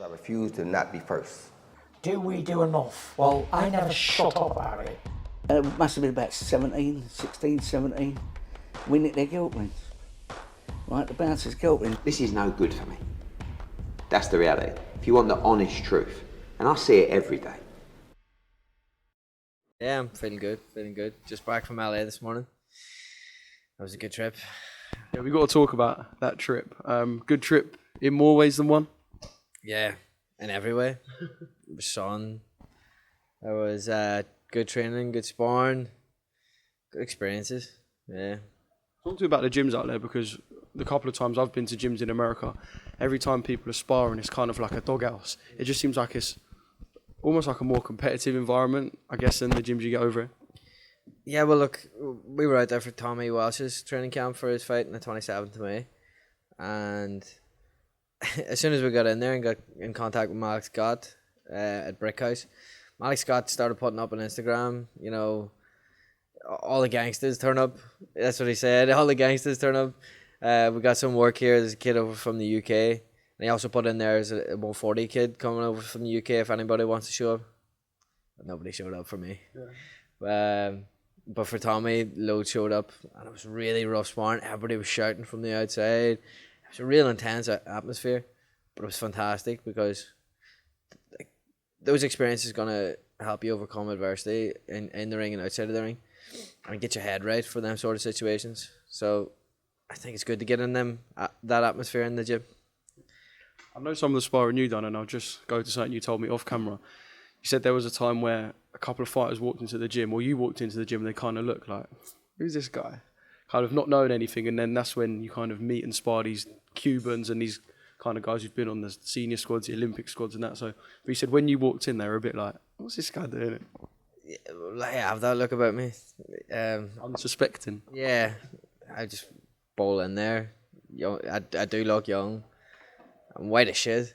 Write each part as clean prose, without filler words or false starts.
I refuse to not be first. Do we do enough? Well, I never shut up about it. It must have been about 16, 17. We nicked their guilt rings. Right, the bouncer's guilt ring. This is no good for me. That's the reality. If you want the honest truth, and I see it every day. Yeah, I'm feeling good. Just back from LA this morning. That was a good trip. Yeah, we got to talk about that trip. Good trip in more ways than one. Yeah, in every way. It was sun. There was good training, good sparring, good experiences. Yeah. Talk to me about the gyms out there, because the couple of times I've been to gyms in America, every time people are sparring, it's kind of like a doghouse. It just seems like it's almost like a more competitive environment, I guess, than the gyms you get over here. Yeah, well, look, we were out there for Tommy Walsh's training camp for his fight on the 27th of May. And as soon as we got in there and got in contact with Malik Scott at Brickhouse, Malik Scott started putting up on Instagram, you know, all the gangsters turn up. That's what he said. All the gangsters turn up. We got some work here. There's a kid over from the UK. And he also put in there as a 140 kid coming over from the UK if anybody wants to show up. But nobody showed up for me. Yeah. But for Tommy, loads showed up. And it was really rough sparring. Everybody was shouting from the outside. It was a real intense atmosphere. But it was fantastic because those experiences going to help you overcome adversity in the ring and outside of the ring. And get your head right for them sort of situations. So I think it's good to get in that atmosphere in the gym. I know some of the sparring you done, and I'll just go to something you told me off camera. You said there was a time where a couple of fighters walked into the gym, or you walked into the gym, and they kind of looked like, who's this guy? Kind of not knowing anything, and then that's when you kind of meet and spar these Cubans and these kind of guys who've been on the senior squads, the Olympic squads and that. So, but you said when you walked in, they were a bit like, what's this guy doing? I have that look about me. Unsuspecting. Yeah, I just bowl in there. Young, I do look young. I'm white as shit.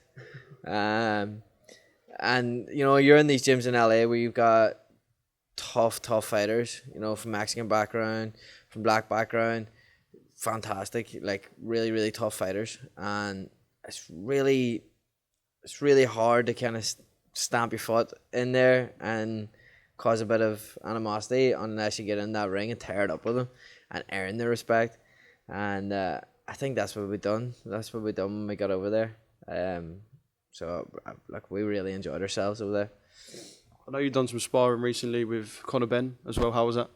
And you know, you're in these gyms in LA where you've got tough fighters. You know, from Mexican background, from black background, fantastic, like really tough fighters. And it's really hard to kind of stamp your foot in there and cause a bit of animosity unless you get in that ring and tear it up with them and earn their respect. And I think that's what we've done. That's what we've done when we got over there. So like we really enjoyed ourselves over there. I know you've done some sparring recently with Benn as well. How was that?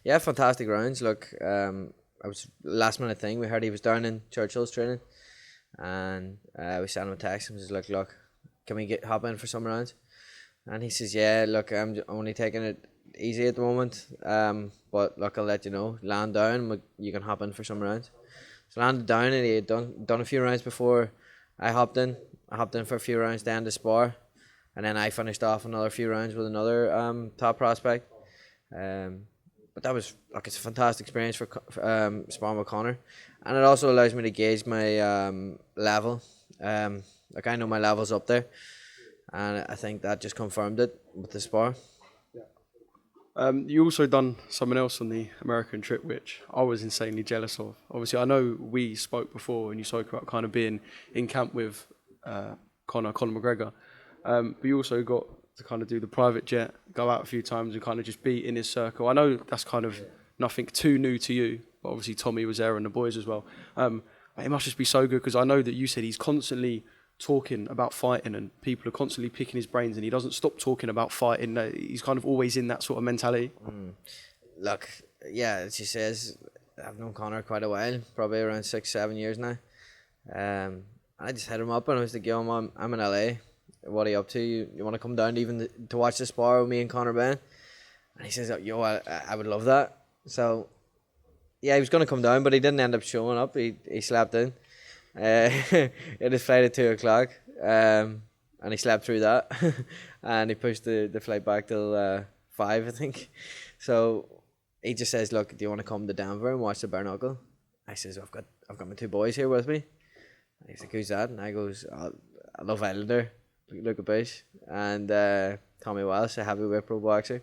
Yeah, fantastic rounds. Look, I was last minute thing. We heard he was down in Churchill's training, and we sent him a text and was like, "Look, can we hop in for some rounds?" And he says, "Yeah, look, I'm only taking it easy at the moment. But look, I'll let you know. Land down, you can hop in for some rounds." So landed down, and he had done a few rounds before I hopped in. I hopped in for a few rounds then to spar, and then I finished off another few rounds with another top prospect. But that was like it's a fantastic experience for sparring with Conor, and it also allows me to gauge my level. Like I know my level's up there. And I think that just confirmed it with the spar. You also done something else on the American trip, which I was insanely jealous of. Obviously, I know we spoke before, and you spoke about kind of being in camp with Conor McGregor. But you also got to kind of do the private jet, go out a few times, and kind of just be in his circle. I know that's kind of nothing too new to you, but obviously Tommy was there and the boys as well. But it must just be so good because I know that you said he's constantly talking about fighting and people are constantly picking his brains and he doesn't stop talking about fighting. He's kind of always in that sort of mentality. Look, yeah, as she says, I've known Conor quite a while, probably around 6-7 years now. I just hit him up and I was like, yo, I'm in LA. What are you up to? You want to come down even to watch the spar with me and Conor Benn? And he says, yo, I would love that. So, yeah, he was going to come down, but he didn't end up showing up. He slept in. It is flight at 2 o'clock, and he slept through that, and he pushed the flight back till 5, I think. So he just says, "Look, do you want to come to Denver and watch the bare knuckle?" I says, "I've got my 2 boys here with me." And he's like, "Who's that?" And I goes, "I love Islander, Luca Bush, and Tommy Walsh, a heavyweight pro boxer."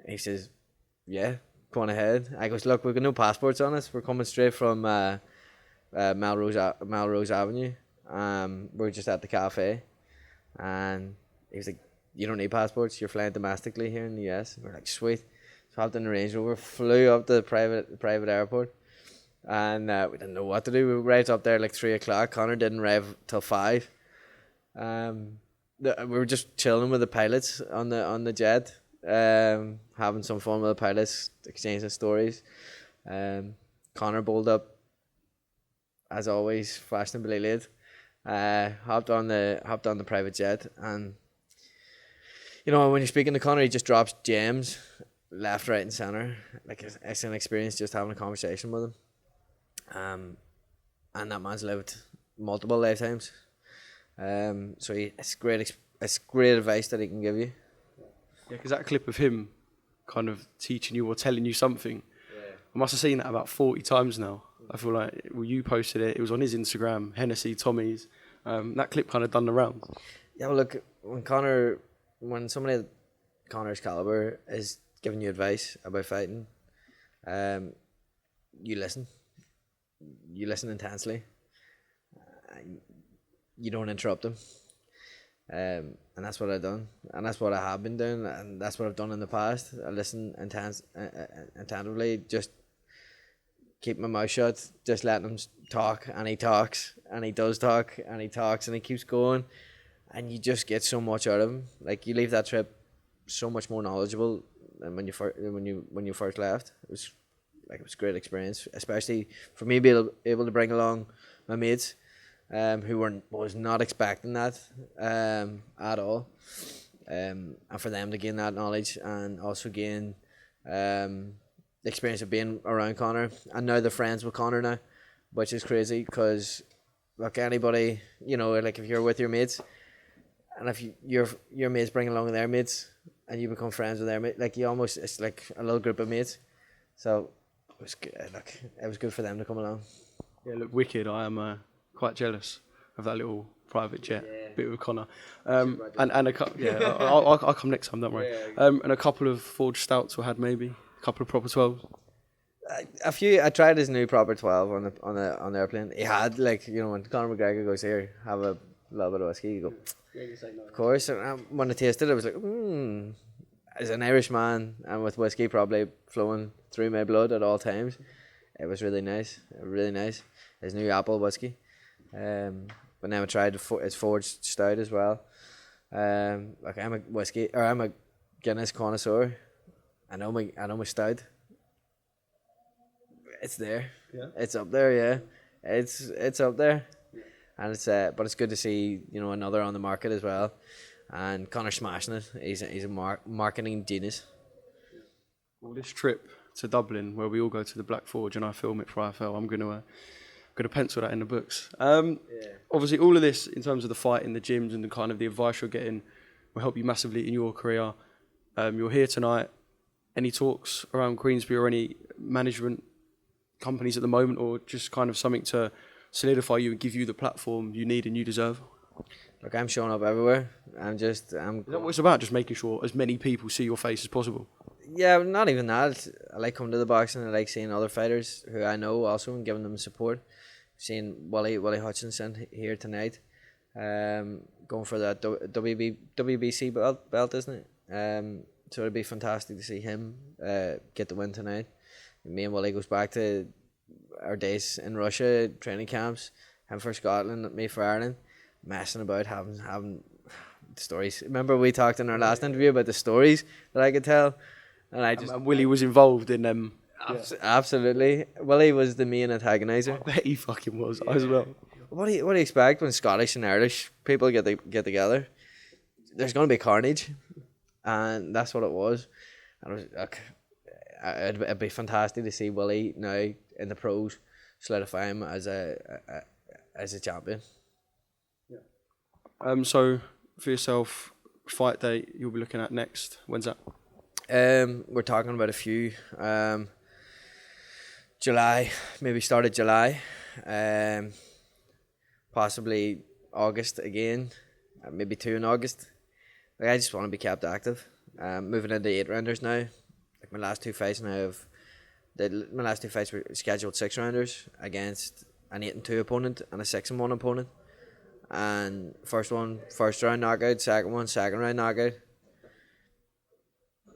He says, "Yeah, go on ahead." I goes, "Look, we've got no passports on us. We're coming straight from Melrose Avenue. We're just at the cafe." And he was like, "You don't need passports. You're flying domestically here in the US." And we're like, "Sweet." So hopped in the Range Rover, flew up to the private airport, and we didn't know what to do. We arrived up there like 3 o'clock. Connor didn't arrive till 5. We were just chilling with the pilots on the jet, having some fun with the pilots, exchanging stories. Connor bowled up, as always, fashionably late. Hopped on the private jet, and you know, when you're speaking to Connor, he just drops gems left, right, and center. Like, it's an experience just having a conversation with him. And that man's lived multiple lifetimes. So it's great advice that he can give you. Yeah, because that clip of him kind of teaching you or telling you something, I must have seen that about 40 times now. I feel like, well, you posted it. It was on his Instagram, Hennessy, Tommy's. That clip kind of done the rounds. Yeah, well, look, when somebody of Connor's caliber is giving you advice about fighting, you listen. You listen intensely. You don't interrupt them. And that's what I've done, and that's what I have been doing, and that's what I've done in the past. I listen attentively, just keep my mouth shut, just letting him talk, and he talks, and he does talk, and he talks, and he keeps going, and you just get so much out of him. Like, you leave that trip so much more knowledgeable than when you first left. It was a great experience, especially for me being able to bring along my mates, who was not expecting that at all, and for them to gain that knowledge and also gain the experience of being around Connor, and now they're friends with Connor now, which is crazy, because look, anybody, you know, like if you're with your mates, and if your mates bring along their mates, and you become friends with their mates, like it's like a little group of mates. So it was good. Look, it was good for them to come along. Yeah, look, wicked. I am quite jealous of that little private jet bit with Connor. I'll come next time, don't worry. And a couple of forged stouts we had, maybe a couple of proper 12s. A few. I tried his new proper 12 on the airplane. He had, like, you know, when Conor McGregor goes, "Here, have a little bit of whiskey," you go, "Of course." And when I tasted it, I was like, As an Irish man, and with whiskey probably flowing through my blood at all times, it was really nice. Really nice. His new apple whiskey. But now I tried his forged stout as well. Like, I'm a Guinness connoisseur. I know my stout. It's there. Yeah. It's up there. Yeah. It's up there, and but it's good to see, you know, another on the market as well, and Connor's smashing it. He's a marketing genius. Well, this trip to Dublin, where we all go to the Black Forge and I film it for IFL, I'm gonna pencil that in the books. Obviously, all of this in terms of the fight in the gyms and the kind of the advice you're getting will help you massively in your career. You're here tonight. Any talks around Queensbury or any management companies at the moment, or just kind of something to solidify you and give you the platform you need and you deserve? Look, I'm showing up everywhere. Is that what it's about? Just making sure as many people see your face as possible? Yeah, not even that. I like coming to the boxing. I like seeing other fighters who I know also and giving them support. Seeing Willie Hutchinson here tonight, going for that WBC belt, isn't it? So it'd be fantastic to see him get the win tonight. Me and Willie goes back to our days in Russia, training camps, him for Scotland, me for Ireland, messing about, having stories. Remember we talked in our last interview about the stories that I could tell, and Willie was involved in them. Absolutely, Willie was the main antagonizer. I bet he fucking was as well. What do you expect when Scottish and Irish people get together? There's going to be carnage, and that's what it was. And it'd be fantastic to see Willie now in the pros solidify him as a champion. So for yourself, fight date you'll be looking at next. When's that? We're talking about a few. July, maybe start of July. Possibly August again. Maybe 2 in August. Like, I just want to be kept active. Moving into 8-rounders now. Like, my last two fights were scheduled 6-rounders against an 8-2 opponent and a 6-1 opponent. and first one, first round knockout, second one, second round knockout.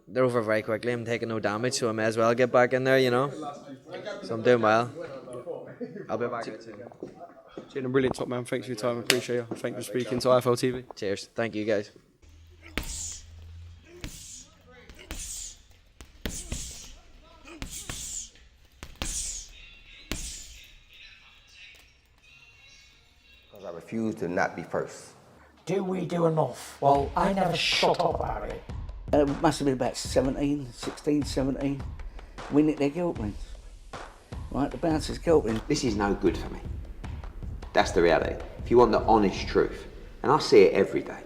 They're over very quickly. I'm taking no damage, so I may as well get back in there, you know. So I'm doing well. I'll be back out soon. Tiernan, brilliant, top man. Thanks for your time. I appreciate you. Thanks for speaking to IFL TV. Cheers. Thank you, guys. Because I refuse to not be first. Do we do enough? Well, I never shut up about it. It must have been about 17, 16, 17. We nicked their guilt rings. Right, the bouncer's guilt ring. This is no good for me. That's the reality. If you want the honest truth, and I see it every day,